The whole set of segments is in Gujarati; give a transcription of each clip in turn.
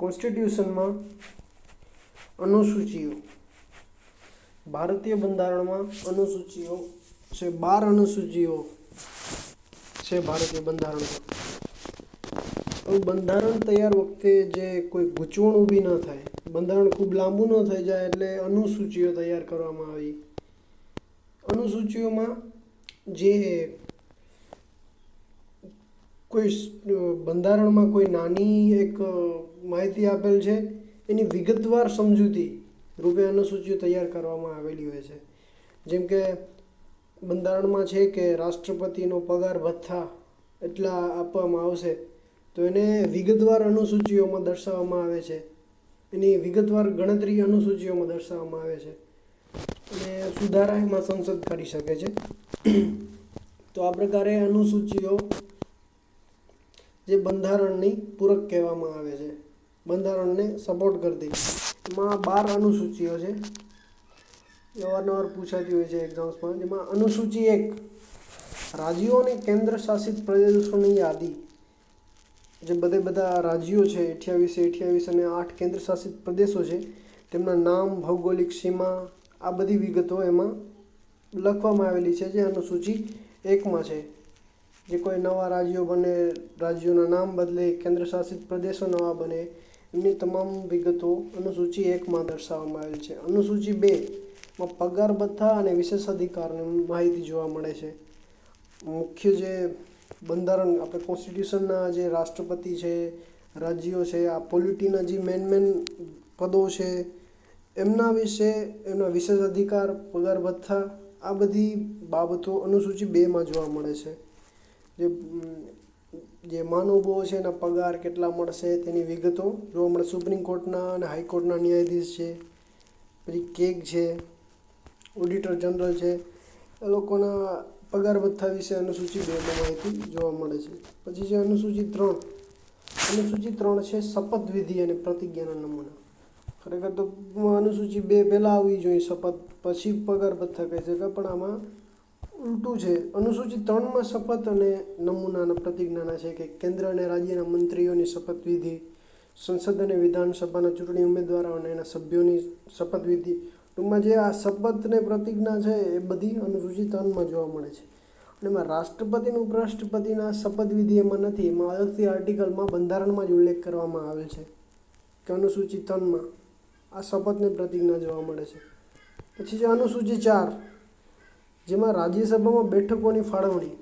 કોન્સ્ટિટ્યુશનમાં અનુસૂચિઓ, ભારતીય બંધારણમાં અનુસૂચિઓ છે, 12 અનુસૂચિઓ છે ભારતીય બંધારણમાં. બંધારણ તૈયાર વખતે જે કોઈ ગૂંચવણ ઊભી ન થાય, બંધારણ ખૂબ લાંબુ ન થઈ જાય એટલે અનુસૂચિઓ તૈયાર કરવામાં આવી. અનુસૂચિઓમાં જે કોઈ બંધારણમાં કોઈ નાની એક માહિતી આપેલ છે એની વિગતવાર સમજૂતી રૂપે અનુસૂચિઓ તૈયાર કરવામાં આવેલી હોય છે. જેમ કે બંધારણમાં છે કે રાષ્ટ્રપતિનો પગાર ભથ્થા એટલા આપવામાં આવશે, તો એને વિગતવાર અનુસૂચિઓમાં દર્શાવવામાં આવે છે. એની વિગતવાર ગણતરી અનુસૂચિઓમાં દર્શાવવામાં આવે છે અને સુધારા એમાં સંસદ કરી શકે છે. તો આ પ્રકારે અનુસૂચિઓ જે બંધારણની પૂરક કહેવામાં આવે છે, બંધારણને સપોર્ટ કરતી. એમાં 12 અનુસૂચિઓ છે, અવારનવાર પૂછાતી હોય છે એક્ઝામ્સમાં. જેમાં અનુસૂચિ 1, રાજ્યો અને કેન્દ્ર શાસિત પ્રદેશોની યાદી. જે બધા રાજ્યો છે 28 અને 8 કેન્દ્ર શાસિત પ્રદેશો છે, તેમના નામ, ભૌગોલિક સીમા, આ બધી વિગતો એમાં લખવામાં આવેલી છે, જે અનુસૂચિ 1માં છે. જે કોઈ નવા રાજ્યો બને, રાજ્યોના નામ બદલે, કેન્દ્ર શાસિત પ્રદેશો નવા બને, એમની તમામ વિગતો અનુસૂચિ 1માં દર્શાવવામાં આવેલ છે. અનુસૂચિ 2માં પગાર ભથ્થા અને વિશેષ અધિકારની માહિતી જોવા મળે છે. મુખ્ય જે બંધારણ આપણે કોન્સ્ટિટ્યુશનના જે રાષ્ટ્રપતિ છે, રાજ્યો છે, આ પોલિટીના જે મેન પદો છે, એમના વિશે, એમના વિશેષ અધિકાર, પગાર ભથ્થા, આ બધી બાબતો અનુસૂચિ 2માં જોવા મળે છે. જે મહાનુભાવો છે એના પગાર કેટલા મળશે તેની વિગતો જોવા મળે. સુપ્રીમ કોર્ટના અને હાઈકોર્ટના ન્યાયાધીશ છે, પછી કેગ છે, ઓડિટર જનરલ છે, એ લોકોના પગાર ભથ્થા વિશે અનુસૂચિ 2માં માહિતી જોવા મળે છે. પછી છે અનુસૂચિ 3. અનુસૂચિ 3 છે શપથવિધિ અને પ્રતિજ્ઞાના નમૂના. ખરેખર તો અનુસૂચિ 2 પહેલાં આવવી જોઈએ, શપથ પછી પગાર ભથ્થા કહી શકાય, પણ આમાં ઉલટું છે. અનુસૂચિ 3માં શપથ અને નમૂનાના પ્રતિજ્ઞાના છે કે કેન્દ્ર અને રાજ્યના મંત્રીઓની શપથવિધિ, સંસદ અને વિધાનસભાના ચૂંટણી ઉમેદવારો અને એના સભ્યોની શપથવિધિ. ટૂંકમાં જે આ શપથ ને પ્રતિજ્ઞા છે એ બધી અનુસૂચિ 3માં જોવા મળે છે. અને એમાં રાષ્ટ્રપતિનું ઉપરાષ્ટ્રપતિના શપથવિધિ એમાં નથી, એમાં અલગથી આર્ટિકલમાં બંધારણમાં જ ઉલ્લેખ કરવામાં આવેલ છે કે અનુસૂચિ 3માં આ શપથને પ્રતિજ્ઞા જોવા મળે છે. પછી છે અનુસૂચિ 4, જેમાં રાજ્યસભામાં બેઠકોની ફાળવણી.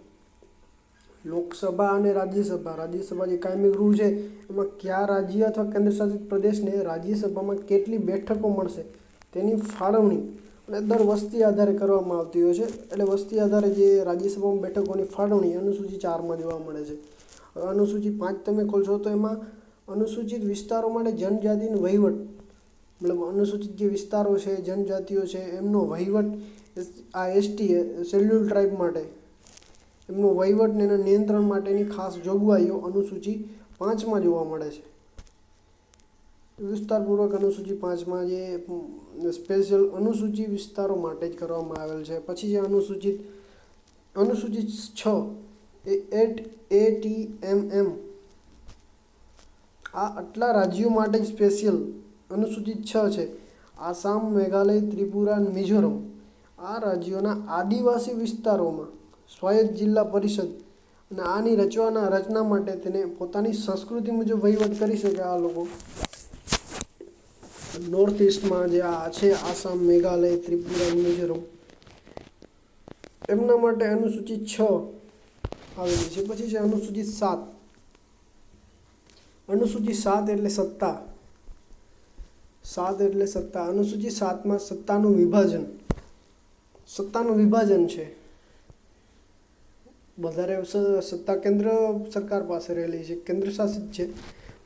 લોકસભા અને રાજ્યસભા જે કાયમી ગૃહ છે, એમાં કયા રાજ્ય અથવા કેન્દ્રશાસિત પ્રદેશને રાજ્યસભામાં કેટલી બેઠકો મળશે તેની ફાળવણી અને દર વસ્તી આધારે કરવામાં આવતી હોય છે. એટલે વસ્તી આધારે જે રાજ્યસભામાં બેઠકોની ફાળવણી અનુસૂચિ 4માં જોવા મળે છે. અનુસૂચિ 5 તમે ખોલશો તો એમાં અનુસૂચિત વિસ્તારો માટે જનજાતિનો વહીવટ, મતલબ અનુસૂચિત જે વિસ્તારો છે, જનજાતિઓ છે, એમનો વહીવટ, આ એસટી શેડ્યુલ ટ્રાઇબ માટે એમનો વહીવટ ને એના નિયંત્રણ માટેની ખાસ જોગવાઈઓ અનુસૂચિ 5માં જોવા મળે છે. વિસ્તારપૂર્વક અનુસૂચિ 5માં જે સ્પેશિયલ અનુસૂચિ વિસ્તારો માટે જ કરવામાં આવેલ છે. પછી જે અનુસૂચિ 6 એ ATMM, આ આટલા રાજ્યો માટે જ સ્પેશિયલ અનુસૂચિ 6 છે. આસામ, મેઘાલય, ત્રિપુરા અને મિઝોરમ, આ રાજ્યોના આદિવાસી વિસ્તારોમાં સ્વાયત્ત જિલ્લા પરિષદ અને આની રચના માટે તેને પોતાની સંસ્કૃતિ મુજબ વહીવટ કરી શકે. આ લોકો નોર્થ ઇસ્ટમાં જે આ છે, આસામ, મેઘાલય, ત્રિપુરા, મિઝોરમ, એમના માટે અનુસૂચિ 6 આવેલી છે. પછી છે અનુસૂચિ 7. અનુસૂચિ 7 એટલે સત્તા. અનુસૂચિ 7માં સત્તાનું વિભાજન છે. વધારે સત્તા કેન્દ્ર સરકાર પાસે રહેલી છે, કેન્દ્ર શાસિત છે,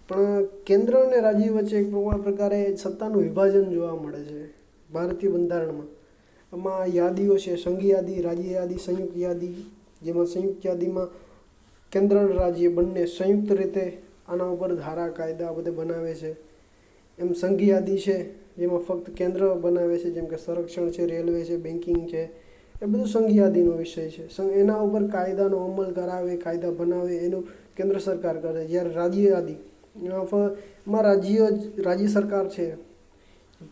પણ કેન્દ્ર અને રાજ્ય વચ્ચે એક પ્રકારે સત્તાનું વિભાજન જોવા મળે છે ભારતીય બંધારણમાં. એમાં યાદીઓ છે, સંઘ યાદી, રાજ્ય યાદી, સંયુક્ત યાદી. જેમાં સંયુક્ત યાદીમાં કેન્દ્ર અને રાજ્ય બંને સંયુક્ત રીતે આના ઉપર ધારા, કાયદા બધે બનાવે છે. એમ સંઘ યાદી છે, જેમાં ફક્ત કેન્દ્ર બનાવે છે, જેમ કે સંરક્ષણ છે, રેલવે છે, બેન્કિંગ છે, એ બધું સંઘ યાદીનો વિષય છે. એના ઉપર કાયદાનો અમલ કરાવે, કાયદા બનાવે, એનું કેન્દ્ર સરકાર કરે. જ્યારે રાજ્ય યાદી એમાં રાજ્ય સરકાર છે,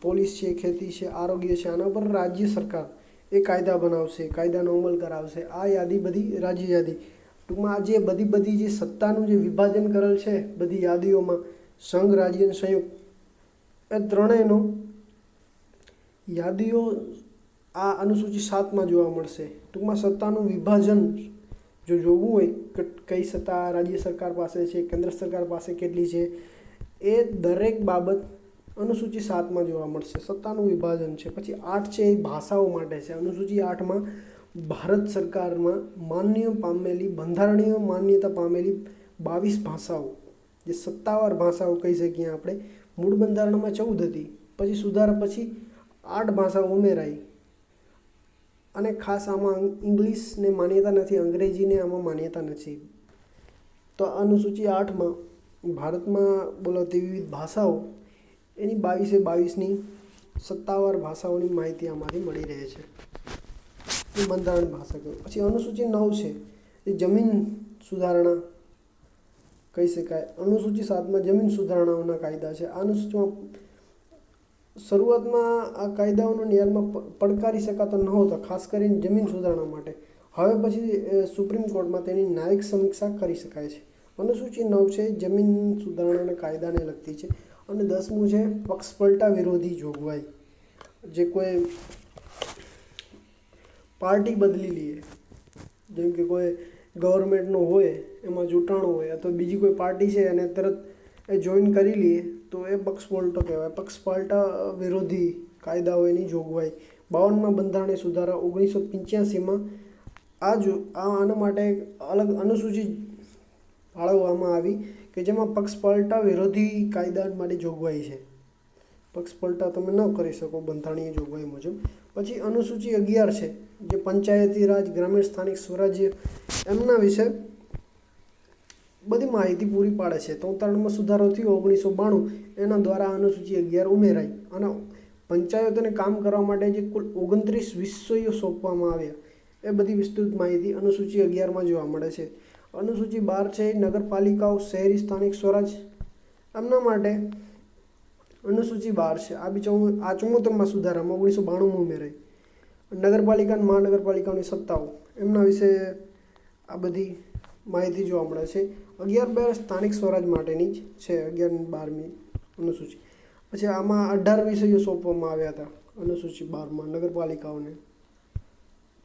પોલીસ છે, ખેતી છે, આરોગ્ય છે, આના પર રાજ્ય સરકાર એ કાયદા બનાવશે, કાયદાનો અમલ કરાવશે. આ યાદી બધી રાજ્ય યાદી. ટૂંકમાં આ જે બધી જે સત્તાનું જે વિભાજન કરેલ છે બધી યાદીઓમાં, સંઘ, રાજ્ય અને સંયુક્ત, એ ત્રણેયનો યાદીઓ આ અનુસૂચિ 7માં જોવા મળશે. ટૂંકમાં સત્તાનું વિભાજન જો જોવું હોય કે કઈ સત્તા રાજ્ય સરકાર પાસે છે, કેન્દ્ર સરકાર પાસે કેટલી છે, એ દરેક બાબત અનુસૂચિ 7માં જોવા મળશે. સત્તાનું વિભાજન છે. પછી 8 છે એ ભાષાઓ માટે છે. અનુસૂચિ 8માં ભારત સરકારમાં બંધારણીય માન્યતા પામેલી 22 ભાષાઓ, જે સત્તાવાર ભાષાઓ કહી શકીએ આપણે. મૂળ બંધારણમાં 14 હતી, પછી સુધારા પછી 8 ભાષાઓ ઉમેરાઈ. અને ખાસ આમાં ઇંગ્લિશને માન્યતા નથી, અંગ્રેજીને આમાં માન્યતા નથી. તો અનુસૂચિ 8માં ભારતમાં બોલાતી વિવિધ ભાષાઓ, એની 22ની સત્તાવાર ભાષાઓની માહિતી આમાંથી મળી રહે છે. એ બંધારણ ભાષા કહે. પછી અનુસૂચિ 9 છે એ જમીન સુધારણા કહી શકાય. અનુસૂચિ 7માં જમીન સુધારણાઓના કાયદા છે. આ અનુસૂચિમાં શરૂઆતમાં આ કાયદાઓનો ન્યાયમાં પડકારી શકાતો નહોતો, ખાસ કરીને જમીન સુધારણા માટે. હવે પછી સુપ્રીમ કોર્ટમાં તેની ન્યાયિક સમીક્ષા કરી શકાય છે. અનુસૂચિ 9 છે જમીન સુધારણાના કાયદાને લગતી છે. અને 10મું છે પક્ષપલટા વિરોધી જોગવાઈ. જે કોઈ પાર્ટી બદલી લઈએ, જેમ કે કોઈ ગવર્મેન્ટનો હોય, એમાં જોટાણું હોય, અથવા બીજી કોઈ પાર્ટી છે અને તરત એ જોઈન કરી લઈએ તો એ પક્ષપલટો કહેવાય. પક્ષપલટા વિરોધી કાયદાઓ એની જોગવાઈ. 52માં બંધારણીય સુધારા 1985માં આના માટે અલગ અનુસૂચિ ફાળવવામાં આવી કે જેમાં પક્ષપલટા વિરોધી કાયદા માટે જોગવાઈ છે. પક્ષપલટા તમે ન કરી શકો બંધારણીય જોગવાઈ મુજબ. પછી અનુસૂચિ 11 છે જે પંચાયતી રાજ, ગ્રામીણ સ્થાનિક સ્વરાજ્ય, એમના વિશે બધી માહિતી પૂરી પાડે છે. 33માં સુધારો થયો 1992, એના દ્વારા અનુસૂચિ 11 ઉમેરાઈ. અને પંચાયતોને કામ કરવા માટે જે કુલ 29 વિષયો સોંપવામાં આવ્યા, એ બધી વિસ્તૃત માહિતી અનુસૂચિ 11માં જોવા મળે છે. અનુસૂચિ 12 છે નગરપાલિકાઓ, શહેરી સ્થાનિક સ્વરાજ, એમના માટે અનુસૂચિ 12 છે. આ 74માં સુધારામાં 1992માં ઉમેરાઈ. નગરપાલિકા અને મહાનગરપાલિકાઓની સત્તાઓ, એમના વિશે આ બધી માહિતી જોવા મળે છે. 11 સ્થાનિક સ્વરાજ માટેની જ છે, 11 અને 12મી અનુસૂચિ. પછી આમાં 18 વિષયો સોંપવામાં આવ્યા હતા અનુસૂચિ 12માં નગરપાલિકાઓને.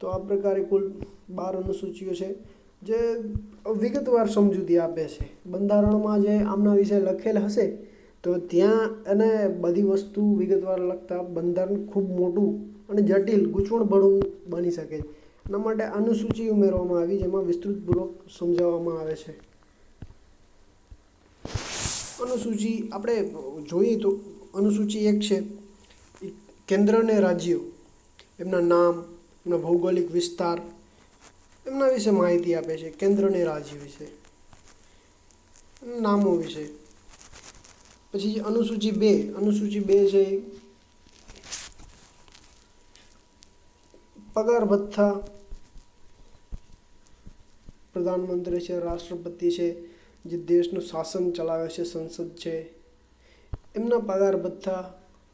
તો આ પ્રકારે કુલ 12 અનુસૂચિઓ છે જે વિગતવાર સમજૂતી આપે છે. બંધારણમાં જે આમના વિશે લખેલ હશે તો ત્યાં એને બધી વસ્તુ વિગતવાર લખતા બંધારણ ખૂબ મોટું અને જટિલ, ગૂંચવણભર્યું બની શકે. એના માટે અનુસૂચિ ઉમેરવામાં આવી, જેમાં વિસ્તૃતપૂર્વક સમજાવવામાં આવે છે. અનુસૂચિ આપણે જોઈએ તો અનુસૂચિ 1 છે કેન્દ્ર અને રાજ્યો, એમના નામ, એમના ભૌગોલિક વિસ્તાર, એમના વિશે માહિતી આપે છે. કેન્દ્ર અને રાજ્ય વિશે, નામો વિશે. પછી અનુસૂચિ 2 છે પગાર ભથ્થા, પ્રધાનમંત્રી છે, રાષ્ટ્રપતિ છે, જે દેશનું શાસન ચલાવે છે, સંસદ છે, એમના પગાર ભથ્થા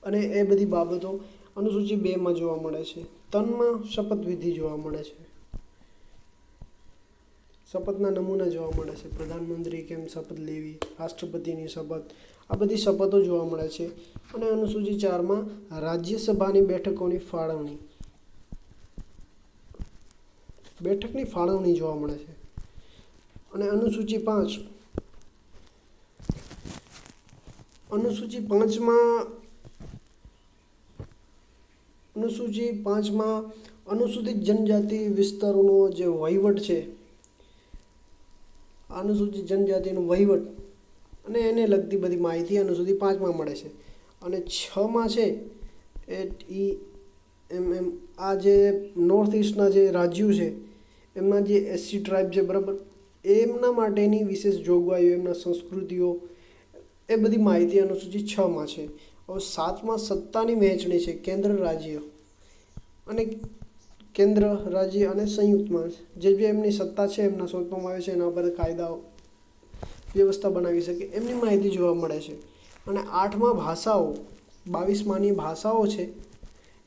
અને એ બધી બાબતો અનુસૂચિ 2માં જોવા મળે છે. 3માં શપથવિધિ જોવા મળે છે. શપથના નમૂના જોવા મળે છે. પ્રધાનમંત્રી કેમ શપથ લેવી, રાષ્ટ્રપતિની શપથ, આ બધી શપથો જોવા મળે છે. અને અનુસૂચિ 4માં રાજ્યસભાની બેઠકની ફાળવણી જોવા મળે છે. અને અનુસૂચિ 5માં અનુસૂચિત જનજાતિ વિસ્તારોનો જે વહીવટ છે, અનુસૂચિત જનજાતિનો વહીવટ અને એને લગતી બધી માહિતી અનુસૂચિ 5માં મળે છે. અને 6માં છે આ જે નોર્થ ઇસ્ટના જે રાજ્યો છે, એમના જે એસસી ટ્રાઇબ છે, બરાબર, એમના માટેની વિશેષ જોગવાઈઓ, એમના સંસ્કૃતિઓ, એ બધી માહિતી અનુસૂચિ 6માં છે. હવે 7માં સત્તાની વહેંચણી છે કેન્દ્ર રાજ્ય અને સંયુક્તમાં જે એમની સત્તા છે એમના સોંપવામાં આવે છે. એના પર કાયદાઓ વ્યવસ્થા બનાવી શકે એમની માહિતી જોવા મળે છે. અને 8માં ભાષાઓ 22માની ભાષાઓ છે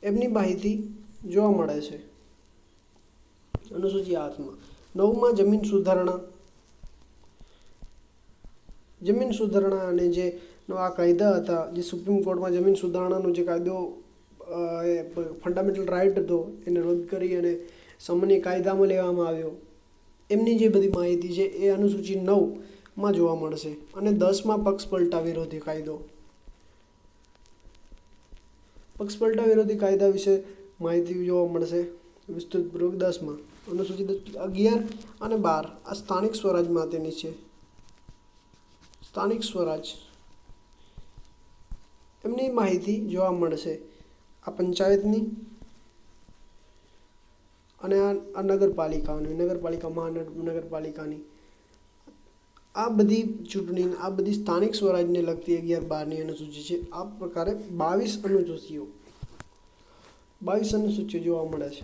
એમની માહિતી જોવા મળે છે અનુસૂચિ 8માં. 9માં જમીન સુધારણા અને જે આ કાયદા હતા, જે સુપ્રીમ કોર્ટમાં જમીન સુધારણાનો જે કાયદો ફંડામેન્ટલ રાઇટ હતો એને રદ કરી અને સામાન્ય કાયદામાં લેવામાં આવ્યો, એમની જે બધી માહિતી છે એ અનુસૂચિ 9માં જોવા મળશે. અને 10માં પક્ષપલટા વિરોધી કાયદો. પક્ષપલટા વિરોધી કાયદા વિશે માહિતી જોવા મળશે વિસ્તૃતપૂર્વક 10માં. અનુસૂચિ 11 અને 12 આ સ્થાનિક સ્વરાજ માટેની છે. સ્થાનિક સ્વરાજ એમની માહિતી જોવા મળશે. આ પંચાયતની અને આ નગરપાલિકાઓની, મહાનગરપાલિકાની આ બધી ચૂંટણી, આ બધી સ્થાનિક સ્વરાજને લગતી 11-12ની અનુસૂચિ છે. આ પ્રકારે 22 અનુસૂચિઓ જોવા મળે છે.